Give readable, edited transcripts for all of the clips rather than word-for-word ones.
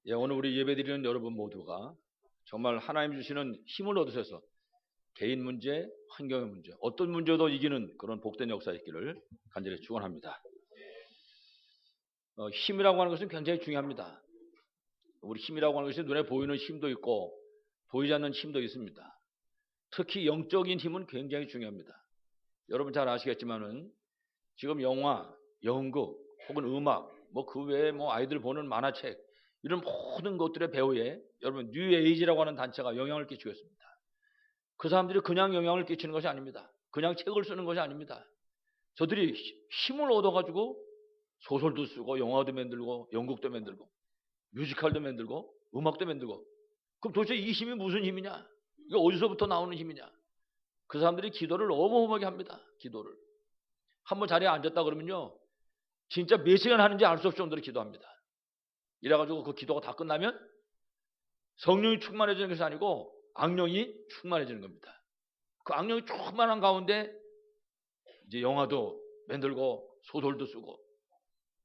예, 오늘 우리 예배드리는 여러분 모두가 정말 하나님 주시는 힘을 얻으셔서 개인 문제, 환경의 문제, 어떤 문제도 이기는 그런 복된 역사 있기를 간절히 축원합니다. 힘이라고 하는 것은 굉장히 중요합니다. 우리 힘이라고 하는 것이 눈에 보이는 힘도 있고 보이지 않는 힘도 있습니다. 특히 영적인 힘은 굉장히 중요합니다. 여러분 잘 아시겠지만은 지금 영화, 연극, 혹은 음악, 그 외에 아이들 보는 만화책, 이런 모든 것들의 배후에 여러분 뉴에이지라고 하는 단체가 영향을 끼치고 있습니다. 그 사람들이 그냥 영향을 끼치는 것이 아닙니다. 그냥 책을 쓰는 것이 아닙니다. 저들이 힘을 얻어가지고 소설도 쓰고 영화도 만들고 연극도 만들고 뮤지컬도 만들고 음악도 만들고. 그럼 도대체 이 힘이 무슨 힘이냐? 이게 어디서부터 나오는 힘이냐? 그 사람들이 기도를 어마어마하게 합니다. 기도를. 한번 자리에 앉았다 그러면요, 진짜 몇 시간 하는지 알 수 없을 정도로 기도합니다. 이래가지고 그 기도가 다 끝나면 성령이 충만해지는 것이 아니고 악령이 충만해지는 겁니다. 그 악령이 충만한 가운데 이제 영화도 만들고 소설도 쓰고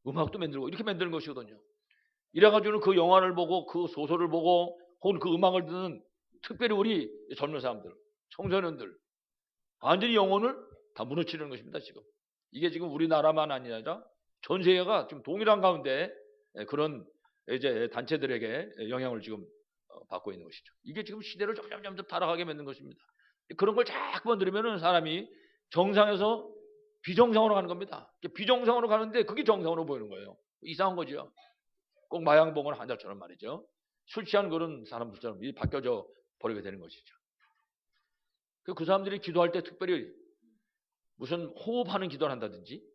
음악도 만들고 이렇게 만드는 것이거든요. 이래가지고는 그 영화를 보고 그 소설을 보고 혹은 그 음악을 듣는 특별히 우리 젊은 사람들, 청소년들 완전히 영혼을 다 무너뜨리는 것입니다. 지금 이게 지금 우리나라만 아니라 전 세계가 지금 동일한 가운데 그런 이제 단체들에게 영향을 지금 받고 있는 것이죠. 이게 지금 시대를 점점 타락하게 만든 것입니다. 그런 걸 자꾸만 들으면은 사람이 정상에서 비정상으로 가는 겁니다. 비정상으로 가는데 그게 정상으로 보이는 거예요. 이상한 거죠. 꼭 마약봉을 환자처럼 말이죠. 술 취한 그런 사람들처럼 바뀌어져 버리게 되는 것이죠. 그 사람들이 기도할 때 특별히 무슨 호흡하는 기도를 한다든지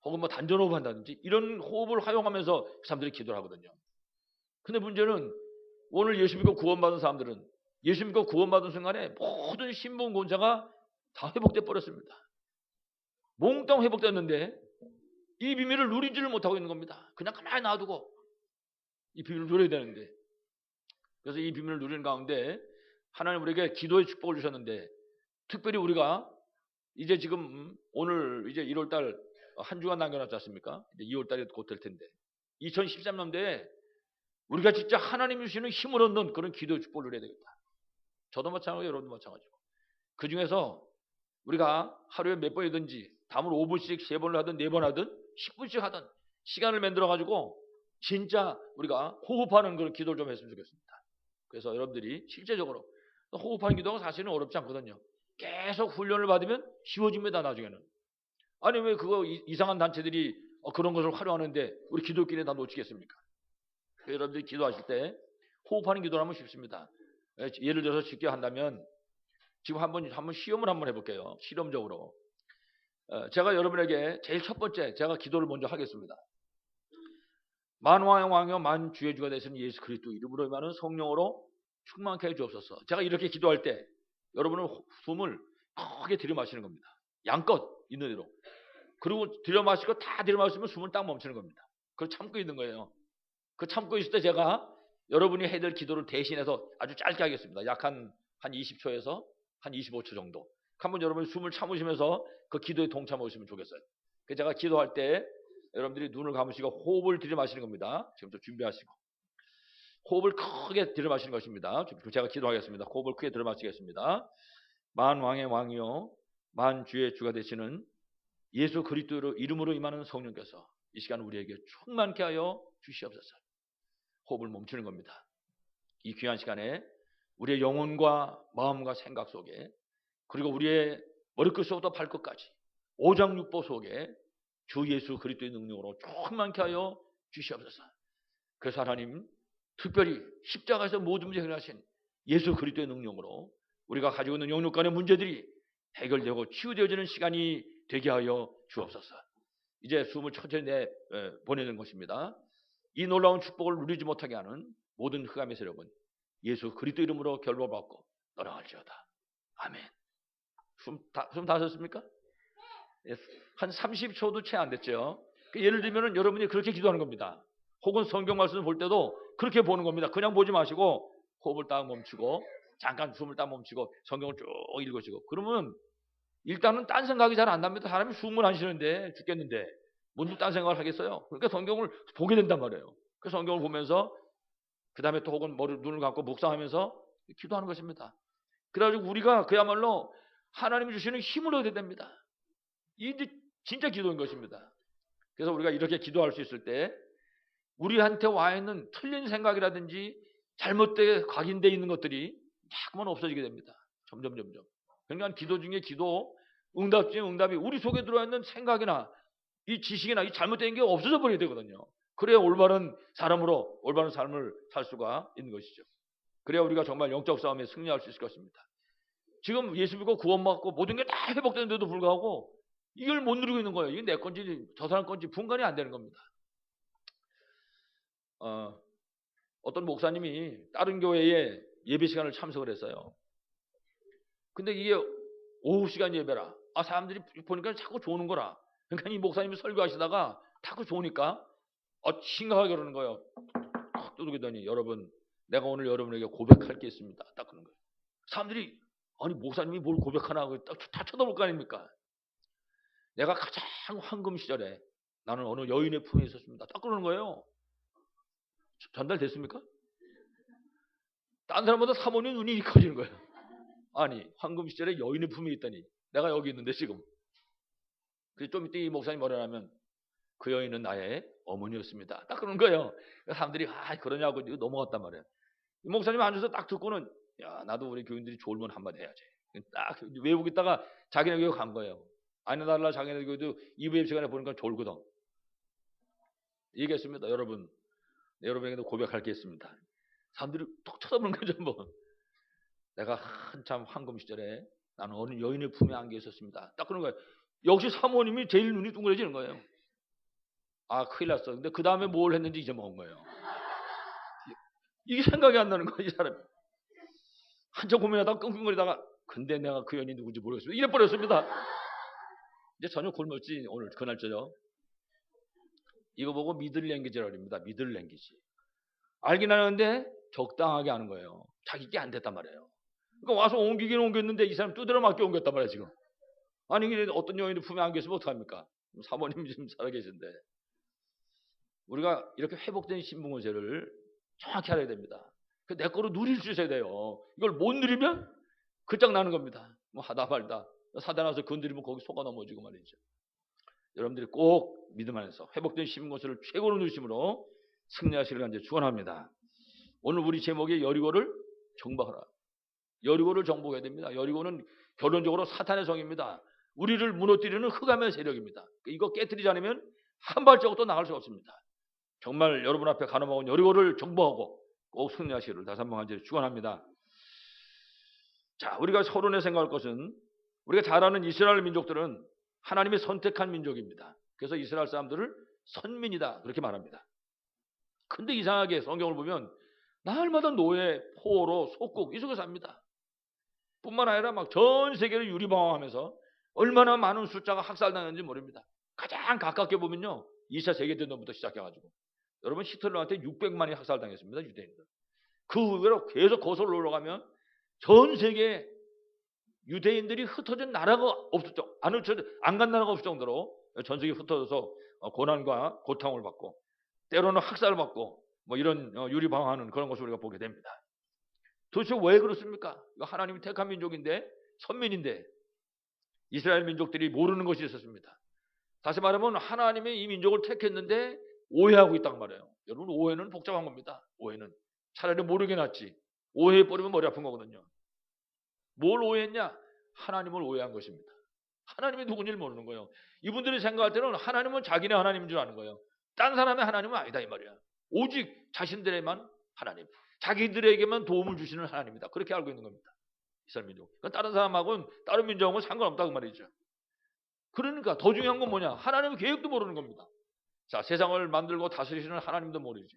혹은 단전호흡 한다든지 이런 호흡을 활용하면서 그 사람들이 기도를 하거든요. 근데 문제는 오늘 예수 믿고 구원받은 사람들은 예수 믿고 구원받은 순간에 모든 신분곤자가 다 회복돼 버렸습니다. 몽땅 회복됐는데 이 비밀을 누리지를 못하고 있는 겁니다. 그냥 가만히 놔두고 이 비밀을 누려야 되는데, 그래서 이 비밀을 누리는 가운데 하나님 우리에게 기도의 축복을 주셨는데, 특별히 우리가 이제 지금 오늘 이제 1월달 한 주간 남겨놨지 않습니까? 이제 2월달에 곧 될 텐데 2013년도에 우리가 진짜 하나님이 주시는 힘을 얻는 그런 기도의 축복을 누려야 되겠다. 저도 마찬가지고 여러분도 마찬가지고. 그 중에서 우리가 하루에 몇 번이든지 담을 5분씩 3번을 하든 4번 하든 10분씩 하든 시간을 만들어가지고 진짜 우리가 호흡하는 그런 기도를 좀 했으면 좋겠습니다. 그래서 여러분들이 실제적으로 호흡하는 기도가 사실은 어렵지 않거든요. 계속 훈련을 받으면 쉬워집니다. 나중에는. 아니 왜 그거 이상한 단체들이 그런 것을 활용하는데 우리 기도끼리 다 놓치겠습니까? 여러분들이 기도하실 때 호흡하는 기도를 하면 쉽습니다. 예를 들어서 쉽게 한다면 지금 한번 시험을 한번 해볼게요. 실험적으로. 제가 여러분에게 제일 첫 번째 제가 기도를 먼저 하겠습니다. 만왕의 왕이요 만주의 주가 되시는 예수 그리스도 이름으로 임하는 성령으로 충만케 해 주옵소서. 제가 이렇게 기도할 때 여러분은 숨을 크게 들이마시는 겁니다. 양껏 있는 대로. 그리고 들이마시고 다 들이마시면 숨을 딱 멈추는 겁니다. 그걸 참고 있는 거예요. 그 참고 있을 때 제가 여러분이 해야 될 기도를 대신해서 아주 짧게 하겠습니다. 약 한 20초에서 한 25초 정도. 한번 여러분이 숨을 참으시면서 그 기도에 동참하시면 좋겠어요. 그래서 제가 기도할 때 여러분들이 눈을 감으시고 호흡을 들이마시는 겁니다. 지금부터 준비하시고 호흡을 크게 들이마시는 것입니다. 제가 기도하겠습니다. 호흡을 크게 들이마시겠습니다. 만왕의 왕이요 만주의 주가 되시는 예수 그리스도 이름으로 임하는 성령께서 이 시간 우리에게 충만케 하여 주시옵소서. 호흡을 멈추는 겁니다. 이 귀한 시간에 우리의 영혼과 마음과 생각 속에 그리고 우리의 머리끝부터 발끝까지 오장육부 속에 주 예수 그리스도의 능력으로 충만케 하여 주시옵소서. 그래서 하나님 특별히 십자가에서 모든 문제 해결하신 예수 그리스도의 능력으로 우리가 가지고 있는 영육 간의 문제들이 해결되고 치유되어지는 시간이 되게 하여 주옵소서. 이제 숨을 천천히 보내는 것입니다. 이 놀라운 축복을 누리지 못하게 하는 모든 흑암의 세력은 예수 그리스도 이름으로 결박받고 떠나갈지어다. 아멘. 숨 다 셨습니까? 한 30초도 채 안 됐죠. 예를 들면 여러분이 그렇게 기도하는 겁니다. 혹은 성경 말씀을 볼 때도 그렇게 보는 겁니다. 그냥 보지 마시고 호흡을 딱 멈추고 잠깐 숨을 딱 멈추고 성경을 쭉 읽으시고, 그러면 일단은 딴 생각이 잘 안 납니다. 사람이 숨을 안 쉬는데 죽겠는데 뭔 딴 생각을 하겠어요. 그러니까 성경을 보게 된단 말이에요. 그 성경을 보면서 그 다음에 또 혹은 눈을 감고 묵상하면서 기도하는 것입니다. 그래가지고 우리가 그야말로 하나님이 주시는 힘을 얻어야 됩니다. 이게 진짜 기도인 것입니다. 그래서 우리가 이렇게 기도할 수 있을 때 우리한테 와 있는 틀린 생각이라든지 잘못되게 각인되어 있는 것들이 자꾸만 없어지게 됩니다. 점점. 그러니까 기도 중에 기도, 응답 중에 응답이 우리 속에 들어와 있는 생각이나 이 지식이나 이 잘못된 게 없어져 버려야 되거든요. 그래야 올바른 사람으로 올바른 삶을 살 수가 있는 것이죠. 그래야 우리가 정말 영적 싸움에 승리할 수 있을 것입니다. 지금 예수 믿고 구원받고 모든 게 다 회복되는데도 불구하고 이걸 못 누리고 있는 거예요. 이게 내 건지 저 사람 건지 분간이 안 되는 겁니다. 어떤 목사님이 다른 교회에 예배 시간을 참석을 했어요. 근데 이게 오후 시간 예배라. 사람들이 보니까 자꾸 조는 거라. 그러니까 이 목사님이 설교하시다가 자꾸 조니까 심각하게 그러는 거예요. 탁 두드리더니 여러분, 내가 오늘 여러분에게 고백할 게 있습니다. 딱 그런 거예요. 사람들이 아니 목사님이 뭘 고백하나 다 쳐다볼 거 아닙니까? 내가 가장 황금 시절에 나는 어느 여인의 품에 있었습니다. 딱 그러는 거예요. 전달됐습니까? 딴 사람보다 사모님 눈이 커지는 거예요. 아니 황금 시절에 여인의 품에 있다니 내가 여기 있는데 지금. 그래서 좀 이따 이 목사님 뭐라 하면 그 여인은 나의 어머니였습니다. 딱 그런 거예요. 사람들이 그러냐고 넘어갔단 말이에요. 이 목사님 앉아서 딱 듣고는 야 나도 우리 교인들이 졸면 한마디 해야지. 딱 외우고 있다가 자기네 교회 간 거예요. 아니 날라 자기네 교회도 2부 시간에 보니까 졸거든. 얘기했습니다. 여러분에게도 고백할 게 있습니다. 사람들이 톡 쳐다보는 거죠. 뭐. 내가 한참 황금 시절에 나는 어느 여인의 품에 안겨 있었습니다. 딱 그런 거예요. 역시 사모님이 제일 눈이 둥그러지는 거예요. 큰일 났어. 근데 그 다음에 뭘 했는지 잊어먹은 거예요. 이게 생각이 안 나는 거예요. 이 사람이. 한참 고민하다가 끙끙거리다가 근데 내가 그 여인이 누군지 모르겠습니다. 이래 버렸습니다. 이제 저녁 굶었지 오늘 그날 저녁. 이거 보고 미들 랭귀지라고 합니다. 미들 랭귀지. 알긴 하는데 적당하게 하는 거예요. 자기 게 안 됐단 말이에요. 그러니까 와서 옮기긴 옮겼는데 이 사람 두드려 맞게 옮겼단 말이에요 지금. 아니 어떤 여인이 품에 안겼으면 어떡합니까? 사모님이 지금 살아계신데. 우리가 이렇게 회복된 신분권세를 정확히 알아야 됩니다. 내 거로 누릴 수 있어야 돼요. 이걸 못 누리면 끝장나는 겁니다. 뭐 하다 말다 사다 놔서 건드리면 거기 속아 넘어지고 말이죠. 여러분들이 꼭 믿음 안에서 회복된 신분권세를 최고로 누리심으로 승리하시기를 간절히 축원합니다. 오늘 우리 제목이 여리고를 정복하라. 여리고를 정복해야 됩니다. 여리고는 결론적으로 사탄의 성입니다. 우리를 무너뜨리는 흑암의 세력입니다. 이거 깨트리지 않으면 한 발자국도 나갈 수 없습니다. 정말 여러분 앞에 가늠하고 여리고를 정복하고 꼭 승리하시기를 다시 한번 간절히 축원합니다. 자, 우리가 서론에 생각할 것은 우리가 잘 아는 이스라엘 민족들은 하나님이 선택한 민족입니다. 그래서 이스라엘 사람들을 선민이다 그렇게 말합니다. 근데 이상하게 성경을 보면 날마다 노예, 포로, 속국 이 속에 삽니다. 뿐만 아니라 막 전 세계를 유리방황하면서 얼마나 많은 숫자가 학살당했는지 모릅니다. 가장 가깝게 보면요 2차 세계대전부터 시작해가지고 여러분 히틀러한테 600만이 학살당했습니다. 유대인들. 그 후로 계속 거슬러 올라가면 전 세계 유대인들이 흩어진 나라가 없었죠. 안 간 나라가 없을 정도로 전 세계 흩어져서 고난과 고통을 받고 때로는 학살을 받고 뭐 이런 유리방황하는 그런 것을 우리가 보게 됩니다. 도대체 왜 그렇습니까? 이거 하나님이 택한 민족인데 선민인데 이스라엘 민족들이 모르는 것이 있었습니다. 다시 말하면 하나님이 이 민족을 택했는데 오해하고 있단 말이에요. 여러분 오해는 복잡한 겁니다. 오해는 차라리 모르게 낫지. 오해해버리면 머리 아픈 거거든요. 뭘 오해했냐? 하나님을 오해한 것입니다. 하나님이 누군지를 모르는 거예요. 이분들이 생각할 때는 하나님은 자기네 하나님인 줄 아는 거예요. 딴 사람의 하나님은 아니다 이 말이야. 오직 자신들에만 하나님, 자기들에게만 도움을 주시는 하나님이다. 그렇게 알고 있는 겁니다. 이스라엘 민족. 그러니까 다른 사람하고는 다른 민족하고는 상관없다고 말이죠. 그러니까 더 중요한 건 뭐냐? 하나님의 계획도 모르는 겁니다. 자, 세상을 만들고 다스리시는 하나님도 모르지.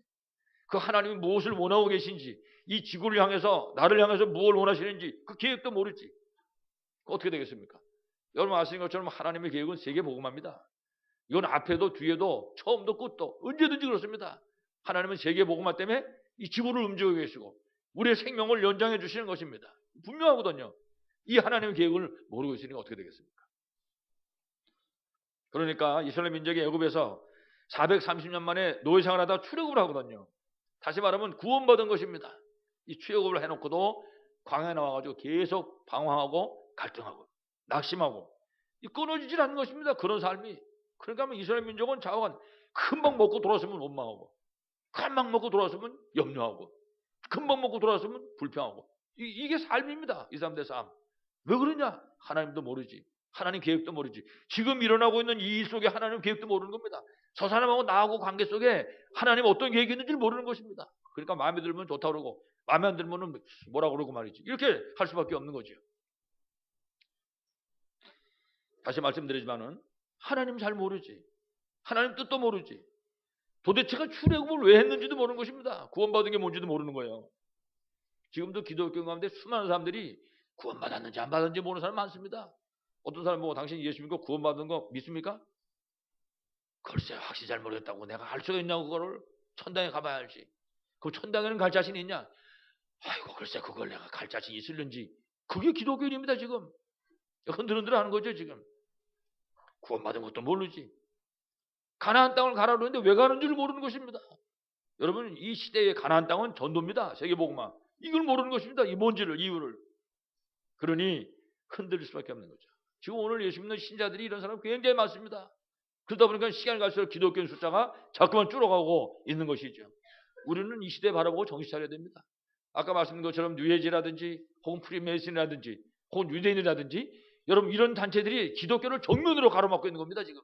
그 하나님이 무엇을 원하고 계신지, 이 지구를 향해서 나를 향해서 무엇을 원하시는지 그 계획도 모르지. 어떻게 되겠습니까? 여러분 아시는 것처럼 하나님의 계획은 세계복음화입니다. 이건 앞에도 뒤에도 처음도 끝도 언제든지 그렇습니다. 하나님은 세계복음화 때문에 이 지구를 움직이고 계시고 우리의 생명을 연장해 주시는 것입니다. 분명하거든요. 이 하나님의 계획을 모르고 있으니까 어떻게 되겠습니까? 그러니까 이스라엘 민족이 애굽에서 430년 만에 노예 생활하다 출애굽을 하거든요. 다시 말하면 구원받은 것입니다. 이 출애굽을 해놓고도 광야에 나와가지고 계속 방황하고 갈등하고 낙심하고 이 끊어지질 않는 것입니다. 그런 삶이. 그러니까 이스라엘 민족은 좌우간 금방 먹고 돌아서면 원망하고 금방 먹고 돌아서면 염려하고 금방 먹고 돌아서면 불평하고 이게 삶입니다. 이 사람들의 삶. 왜 그러냐? 하나님도 모르지. 하나님 계획도 모르지. 지금 일어나고 있는 이 일 속에 하나님 계획도 모르는 겁니다. 저 사람하고 나하고 관계 속에 하나님 어떤 계획이 있는지 모르는 것입니다. 그러니까 마음에 들면 좋다 그러고 마음에 안 들면 뭐라 그러고 말이지. 이렇게 할 수밖에 없는 거죠. 다시 말씀드리지만은 하나님 잘 모르지. 하나님 뜻도 모르지. 도대체가 출애굽을 왜 했는지도 모르는 것입니다. 구원받은 게 뭔지도 모르는 거예요. 지금도 기독교 가운데 수많은 사람들이 구원받았는지 안 받았는지 모르는 사람 많습니다. 어떤 사람 보고 당신이 예수 믿고 구원받은 거 믿습니까? 글쎄 확실히 잘 모르겠다고 내가 할 수가 있냐고 그거를 천당에 가봐야 알지. 그 천당에는 갈 자신이 있냐? 아이고 글쎄 그걸 내가 갈 자신이 있을는지. 그게 기독교인입니다 지금. 흔들흔들 하는 거죠 지금. 구원받은 것도 모르지. 가나안 땅을 가라 그러는데 왜 가는 줄 모르는 것입니다. 여러분 이 시대의 가나안 땅은 전도입니다. 세계복음화. 이걸 모르는 것입니다. 이 뭔지를 이유를. 그러니 흔들릴 수밖에 없는 거죠. 지금 오늘 예수 믿는 신자들이 이런 사람 굉장히 많습니다. 그러다 보니까 시간이 갈수록 기독교인 숫자가 자꾸만 줄어가고 있는 것이죠. 우리는 이 시대에 바라보고 정신 차려야 됩니다. 아까 말씀드린 것처럼 뉴에이지라든지 혹은 프리메이슨이라든지 혹은 유대인이라든지 여러분 이런 단체들이 기독교를 정면으로 가로막고 있는 겁니다. 지금.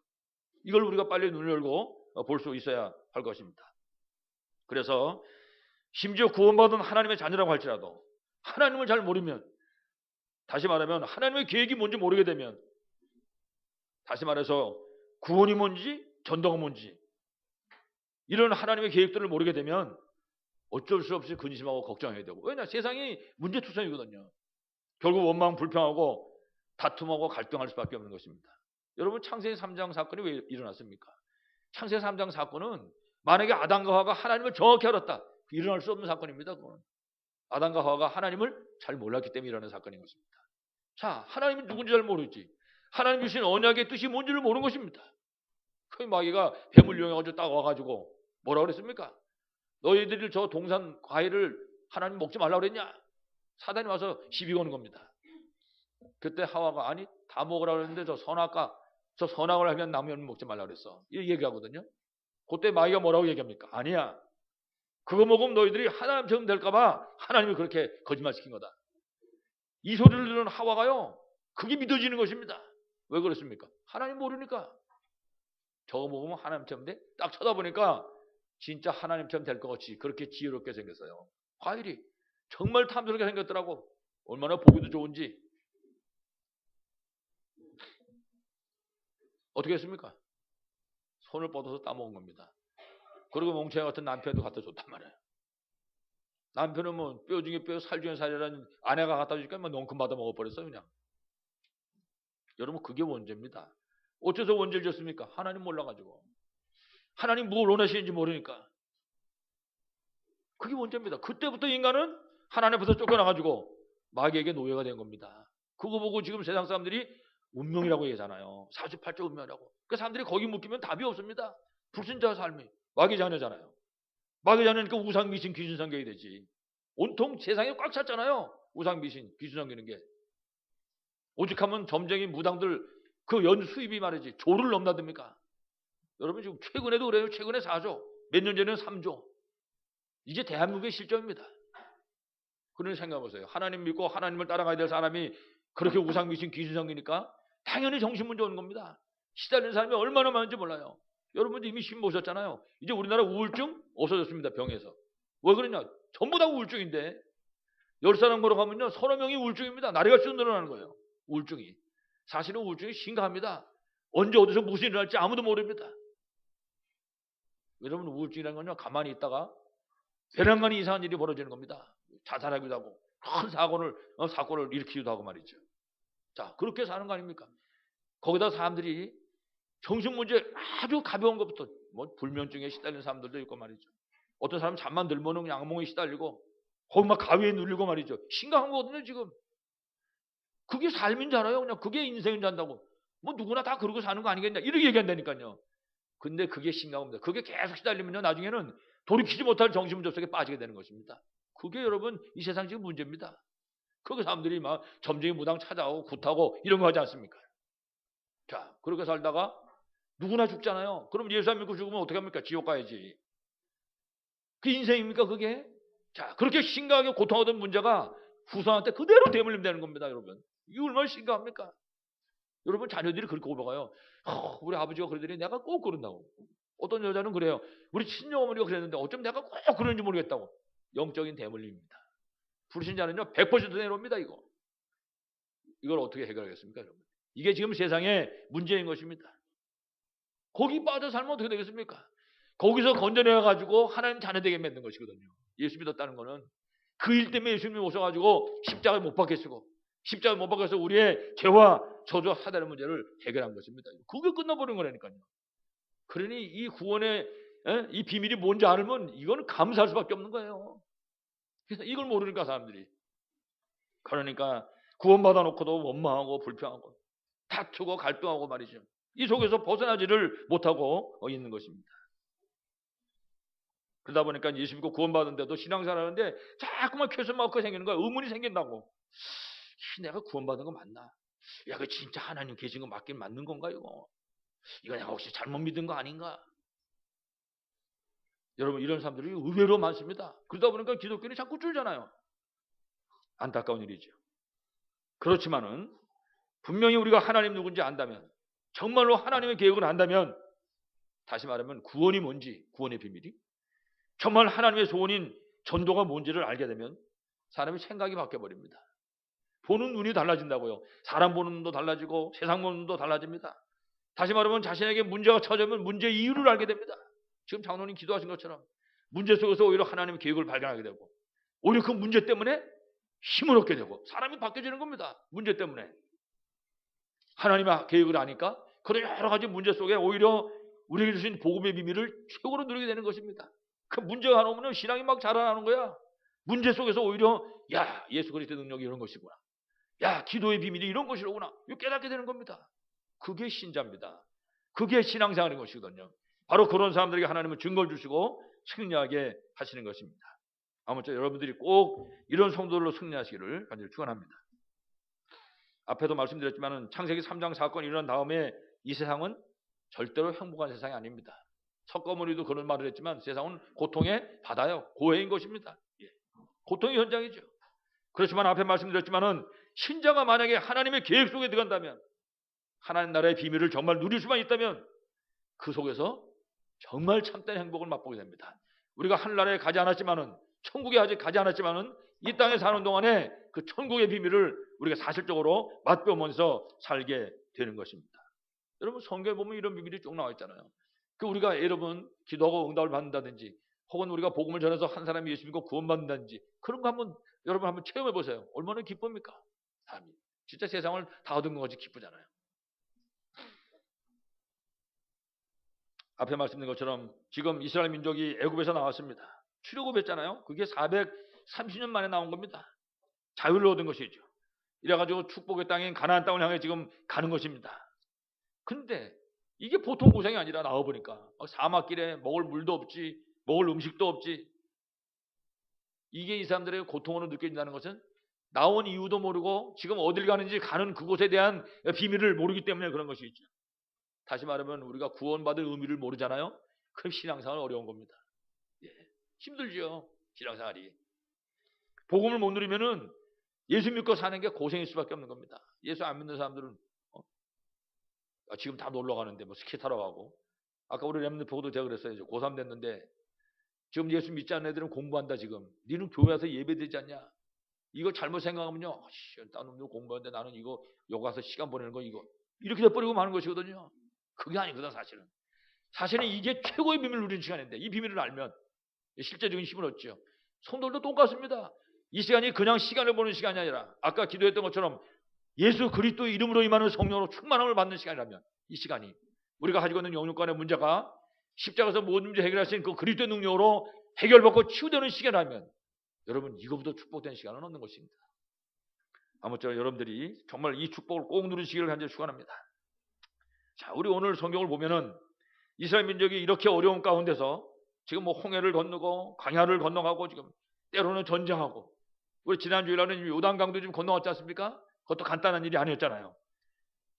이걸 우리가 빨리 눈을 열고 볼 수 있어야 할 것입니다. 그래서 심지어 구원받은 하나님의 자녀라고 할지라도 하나님을 잘 모르면 다시 말하면 하나님의 계획이 뭔지 모르게 되면 다시 말해서 구원이 뭔지 전도가 뭔지 이런 하나님의 계획들을 모르게 되면 어쩔 수 없이 근심하고 걱정해야 되고 왜냐 세상이 문제투성이거든요. 결국 원망 불평하고 다툼하고 갈등할 수밖에 없는 것입니다. 여러분 창세기 3장 사건이 왜 일어났습니까? 창세기 3장 사건은 만약에 아담과 하와가 하나님을 정확히 알았다. 일어날 수 없는 사건입니다. 그건. 아담과 하와가 하나님을 잘 몰랐기 때문에 일어나는 사건인 것입니다. 자, 하나님은 누군지 잘 모르지. 하나님 주신 언약의 뜻이 뭔지를 모르는 것입니다. 그 마귀가 뱀을 이용해가지고 딱 와가지고 뭐라 그랬습니까? 너희들이 저 동산 과일을 하나님 먹지 말라고 그랬냐? 사단이 와서 시비 거는 겁니다. 그때 하와가 아니 다 먹으라고 그랬는데 저 선악을 하면 나무는 먹지 말라고 그랬어. 이 얘기하거든요. 그때 마귀가 뭐라고 얘기합니까? 아니야. 그거 먹으면 너희들이 하나님처럼 될까봐 하나님이 그렇게 거짓말시킨 거다. 이 소리를 들은 하와가요. 그게 믿어지는 것입니다. 왜 그렇습니까? 하나님 모르니까. 저거 먹으면 하나님처럼 돼? 딱 쳐다보니까 진짜 하나님처럼 될 것 같이 그렇게 지혜롭게 생겼어요. 과일이 정말 탐스럽게 생겼더라고. 얼마나 보기도 좋은지. 어떻게 했습니까? 손을 뻗어서 따먹은 겁니다. 그리고 멍청이 같은 남편도 갖다 줬단 말이에요. 남편은 뭐 뼈 중에 뼈, 살 중에 살이라는 아내가 갖다 주니까 뭐 넝큼 받아 먹어버렸어요 그냥. 여러분 그게 원죄입니다. 어째서 원죄를 졌습니까? 하나님 몰라가지고. 하나님 뭘 원하시는지 모르니까. 그게 원죄입니다. 그때부터 인간은 하나님 앞에서 쫓겨나가지고 마귀에게 노예가 된 겁니다. 그거 보고 지금 세상 사람들이 운명이라고 얘기하잖아요. 48조 운명이라고. 그 사람들이 거기 묶이면 답이 없습니다. 불신자 삶이. 마귀 자녀잖아요. 마귀 자녀니까 우상 미신 귀신 섬겨야 되지. 온통 세상에 꽉 찼잖아요. 우상 미신 귀신 섬기는 게. 오직하면 점쟁이 무당들 그 연 수입이 말이지 조를 넘나듭니까? 여러분 지금 최근에도 그래요. 최근에 4조. 몇 년 전에는 3조. 이게 대한민국의 실정입니다. 그런 생각해 보세요. 하나님 믿고 하나님을 따라가야 될 사람이 그렇게 우상 미신 귀신 섬기니까 당연히 정신문제 오는 겁니다. 시달리는 사람이 얼마나 많은지 몰라요. 여러분도 이미 신 보셨잖아요. 이제 우리나라 우울증 없어졌습니다. 병에서. 왜 그러냐? 전부 다 우울증인데 10사람 걸어가면요. 서너 명이 우울증입니다. 날이 갈수록 늘어나는 거예요. 우울증이. 사실은 우울증이 심각합니다. 언제 어디서 무슨 일이 날지 아무도 모릅니다. 여러분 우울증이라는 건요. 가만히 있다가 배낭간이 이상한 일이 벌어지는 겁니다. 자살하기도 하고 큰 사고를 일으키기도 하고 말이죠. 자 그렇게 사는 거 아닙니까? 거기다 사람들이 정신문제 아주 가벼운 것부터 뭐 불면증에 시달리는 사람들도 있고 말이죠. 어떤 사람은 잠만 들면은 그냥 악몽에 시달리고 거기 막 가위에 눌리고 말이죠. 심각한 거거든요 지금. 그게 삶인 줄 알아요. 그냥 그게 인생인 줄 안다고. 뭐 누구나 다 그러고 사는 거 아니겠냐 이렇게 얘기한다니까요. 근데 그게 심각합니다. 그게 계속 시달리면요 나중에는 돌이키지 못할 정신문제 속에 빠지게 되는 것입니다. 그게 여러분 이 세상 지금 문제입니다. 그 사람들이 막 점쟁이 무당 찾아오고 굿하고 이런 거 하지 않습니까? 자, 그렇게 살다가 누구나 죽잖아요. 그럼 예수 안 믿고 죽으면 어떻게 합니까? 지옥 가야지. 그 인생입니까 그게? 자, 그렇게 심각하게 고통하던 문제가 후손한테 그대로 대물림되는 겁니다, 여러분. 이게 얼마나 심각합니까? 여러분 자녀들이 그렇게 고백해요. 우리 아버지가 그러더니 내가 꼭 그런다고. 어떤 여자는 그래요. 우리 친정어머니가 그랬는데 어쩜 내가 꼭 그러는지 모르겠다고. 영적인 대물림입니다. 불신자는요 100% 내려옵니다 이거. 이걸 어떻게 해결하겠습니까 여러분? 이게 지금 세상의 문제인 것입니다. 거기 빠져 살면 어떻게 되겠습니까? 거기서 건져내가지고 하나님 자녀 되게 만든 것이거든요. 예수 믿었다는 거는 그 일 때문에 예수님이 오셔가지고 십자가에 못 박히시고 십자가에 못 박혀서 우리의 죄와 저주와 사단의 문제를 해결한 것입니다. 그게 끝나버린 거라니까요. 그러니 이 구원의 이 비밀이 뭔지 알면 이거는 감사할 수밖에 없는 거예요. 그래서 이걸 모르니까 사람들이 그러니까 구원받아 놓고도 원망하고 불평하고 다투고 갈등하고 말이죠. 이 속에서 벗어나지를 못하고 있는 것입니다. 그러다 보니까 예수 믿고 구원받은데도 신앙생활 하는데 자꾸만 퀘스천 마크가 생기는 거야. 의문이 생긴다고. 내가 구원받은 거 맞나? 야, 그 진짜 하나님 계신 거 맞긴 맞는 건가 이거? 이거 내가 혹시 잘못 믿은 거 아닌가? 여러분 이런 사람들이 의외로 많습니다. 그러다 보니까 기독교는 자꾸 줄잖아요. 안타까운 일이죠. 그렇지만은 분명히 우리가 하나님 누군지 안다면 정말로 하나님의 계획을 안다면 다시 말하면 구원이 뭔지 구원의 비밀이 정말 하나님의 소원인 전도가 뭔지를 알게 되면 사람의 생각이 바뀌어버립니다. 보는 눈이 달라진다고요. 사람 보는 눈도 달라지고 세상 보는 눈도 달라집니다. 다시 말하면 자신에게 문제가 처하면 문제의 이유를 알게 됩니다. 지금 장로님 기도하신 것처럼 문제 속에서 오히려 하나님의 계획을 발견하게 되고 오히려 그 문제 때문에 힘을 얻게 되고 사람이 바뀌어지는 겁니다. 문제 때문에. 하나님의 계획을 아니까 그런 여러 가지 문제 속에 오히려 우리에게 주신 복음의 비밀을 최고로 누리게 되는 것입니다. 그 문제가 하나 오면 신앙이 막 자라나는 거야. 문제 속에서 오히려 야 예수 그리스도의 능력이 이런 것이구나. 야 기도의 비밀이 이런 것이로구나. 이거 깨닫게 되는 겁니다. 그게 신자입니다. 그게 신앙생활인 것이거든요. 바로 그런 사람들에게 하나님은 증거를 주시고 승리하게 하시는 것입니다. 아무쪼록 여러분들이 꼭 이런 성도들로 승리하시기를 간절히 축원합니다. 앞에도 말씀드렸지만 창세기 3장 사건이 일어난 다음에 이 세상은 절대로 행복한 세상이 아닙니다. 석가모니도 그런 말을 했지만 세상은 고통의 바다요. 고해인 것입니다. 고통의 현장이죠. 그렇지만 앞에 말씀드렸지만은 신자가 만약에 하나님의 계획 속에 들어간다면 하나님 나라의 비밀을 정말 누릴 수만 있다면 그 속에서 정말 참된 행복을 맛보게 됩니다. 우리가 하늘나라에 가지 않았지만은 천국에 아직 가지 않았지만은 이 땅에 사는 동안에 그 천국의 비밀을 우리가 사실적으로 맛보면서 살게 되는 것입니다. 여러분 성경에 보면 이런 비밀이 쭉 나와 있잖아요. 그 우리가 여러분 기도하고 응답을 받는다든지 혹은 우리가 복음을 전해서 한 사람이 예수 믿고 구원받는다든지 그런 거 한번 여러분 한번 체험해 보세요. 얼마나 기쁩니까? 삶이. 진짜 세상을 다 얻은 것 같이 기쁘잖아요. 앞에 말씀드린 것처럼 지금 이스라엘 민족이 애굽에서 나왔습니다. 출애굽했잖아요. 그게 430년 만에 나온 겁니다. 자유를 얻은 것이죠. 이래가지고 축복의 땅인 가나안 땅을 향해 지금 가는 것입니다. 근데 이게 보통 고생이 아니라 나와보니까 사막길에 먹을 물도 없지 먹을 음식도 없지. 이게 이 사람들의 고통으로 느껴진다는 것은 나온 이유도 모르고 지금 어딜 가는지 가는 그곳에 대한 비밀을 모르기 때문에 그런 것이 있죠. 다시 말하면 우리가 구원받을 의미를 모르잖아요. 그럼 신앙생활 어려운 겁니다. 힘들죠. 신앙생활이. 복음을 못 누리면은 예수 믿고 사는 게 고생일 수밖에 없는 겁니다. 예수 안 믿는 사람들은 지금 다 놀러 가는데 뭐 스키 타러 가고 아까 우리 렘넌트 보고도 제가 그랬어요. 이제 고3 됐는데 지금 예수 믿지 않는 애들은 공부한다 지금. 니는 교회 와서 예배되지 않냐? 이거 잘못 생각하면요. 다른 놈들 공부하는데 나는 이거 여기 가서 시간 보내는 거 이거 이렇게 돼버리고 마는 것이거든요. 그게 아니거든 사실은. 사실은 이게 최고의 비밀을 누리는 시간인데 이 비밀을 알면 실제적인 힘을 얻죠. 성도들도 똑같습니다. 이 시간이 그냥 시간을 보는 시간이 아니라 아까 기도했던 것처럼 예수 그리스도의 이름으로 임하는 성령으로 충만함을 받는 시간이라면 이 시간이 우리가 가지고 있는 영육간의 문제가 십자가에서 모든 문제 해결하신 그 그리스도의 능력으로 해결받고 치유되는 시간이라면 여러분 이거보다 축복된 시간은 없는 것입니다. 아무쪼록 여러분들이 정말 이 축복을 꼭 누리시기를 간절히 축원합니다. 자, 우리 오늘 성경을 보면은 이스라엘 민족이 이렇게 어려운 가운데서 지금 뭐 홍해를 건너고 광야를 건너가고 지금 때로는 전쟁하고, 우리 지난 주일날은 요단강도 지금 건너왔지 않습니까? 그것도 간단한 일이 아니었잖아요.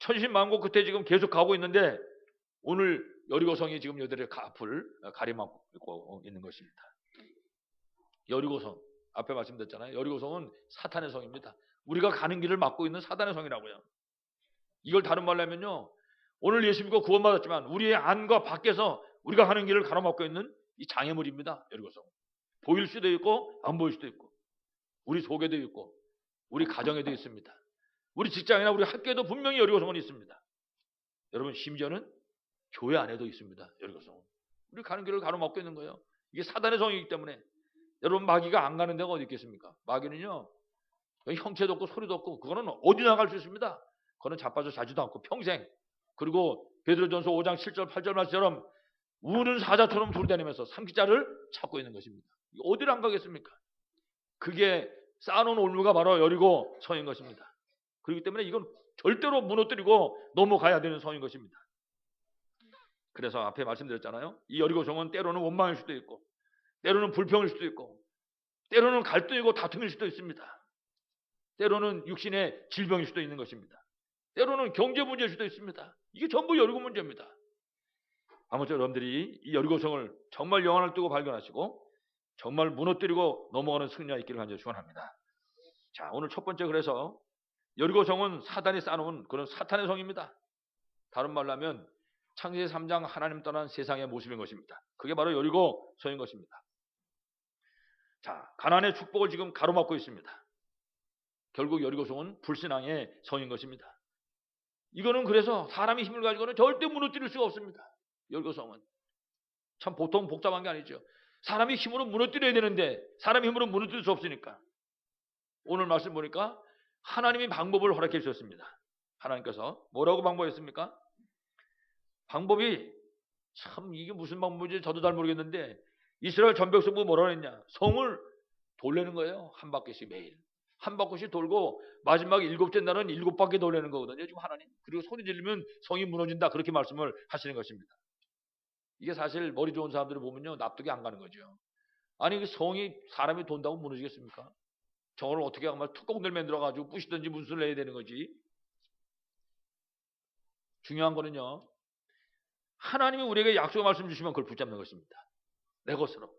천신만고 끝에 지금 계속 가고 있는데 오늘 여리고성이 지금 여들의 앞을 가리막고 있는 것입니다. 여리고성 앞에 말씀드렸잖아요. 여리고성은 사탄의 성입니다. 우리가 가는 길을 막고 있는 사탄의 성이라고요. 이걸 다른 말로 하면요, 오늘 예수 믿고 구원받았지만 우리의 안과 밖에서 우리가 가는 길을 가로막고 있는 이 장애물입니다. 여리고성. 보일 수도 있고 안 보일 수도 있고, 우리 속에도 있고 우리 가정에도 있습니다. 우리 직장이나 우리 학교에도 분명히 여리고성은 있습니다. 여러분, 심지어는 교회 안에도 있습니다. 여리고성은. 우리 가는 길을 가로막고 있는 거예요. 이게 사단의 성이기 때문에. 여러분, 마귀가 안 가는 데가 어디 있겠습니까? 마귀는요, 형체도 없고 소리도 없고 그거는 어디 나갈 수 있습니다. 그거는 자빠져 자지도 않고 평생. 그리고 베드로전서 5장 7절 8절 말씀처럼 우는 사자처럼 돌아다니면서 삼키자를 찾고 있는 것입니다. 어디를 안 가겠습니까? 그게 쌓아놓은 올무가 바로 여리고 성인 것입니다. 그렇기 때문에 이건 절대로 무너뜨리고 넘어가야 되는 성인 것입니다. 그래서 앞에 말씀드렸잖아요. 이 여리고성은 때로는 원망일 수도 있고, 때로는 불평일 수도 있고, 때로는 갈등이고 다툼일 수도 있습니다. 때로는 육신의 질병일 수도 있는 것입니다. 때로는 경제 문제일 수도 있습니다. 이게 전부 여리고 문제입니다. 아무쪼록 여러분들이 이 여리고성을 정말 영안을 뜨고 발견하시고 정말 무너뜨리고 넘어가는 승리가 있기를 간절히 축원합니다. 자, 오늘 첫 번째, 그래서 여리고성은 사단이 쌓아놓은 그런 사탄의 성입니다. 다른 말로 하면 창세기 3장 하나님 떠난 세상의 모습인 것입니다. 그게 바로 여리고성인 것입니다. 자, 가나안의 축복을 지금 가로막고 있습니다. 결국 여리고성은 불신앙의 성인 것입니다. 이거는 그래서 사람의 힘을 가지고는 절대 무너뜨릴 수가 없습니다. 여리고성은 참 보통 복잡한 게 아니죠. 사람이 힘으로 무너뜨려야 되는데 사람의 힘으로 무너뜨릴 수 없으니까 오늘 말씀 보니까 하나님이 방법을 허락해 주셨습니다. 하나님께서 뭐라고 방법했습니까? 방법이 참, 이게 무슨 방법인지 저도 잘 모르겠는데 이스라엘 전백성부 뭐라고 했냐? 성을 돌리는 거예요. 한 바퀴씩 매일. 한 바퀴씩 돌고 마지막 7째 날은 7바퀴 돌리는 거거든요. 지금 하나님. 그리고 소리 지르면 성이 무너진다. 그렇게 말씀을 하시는 것입니다. 이게 사실 머리 좋은 사람들을 보면요, 납득이 안 가는 거죠. 아니, 그 성이 사람이 돈다고 무너지겠습니까? 저걸 어떻게 정말 뚜껑들 만들어가지고 부시든지 문수를 내야 되는 거지. 중요한 거는요, 하나님이 우리에게 약속의 말씀 주시면 그걸 붙잡는 것입니다. 내 것으로.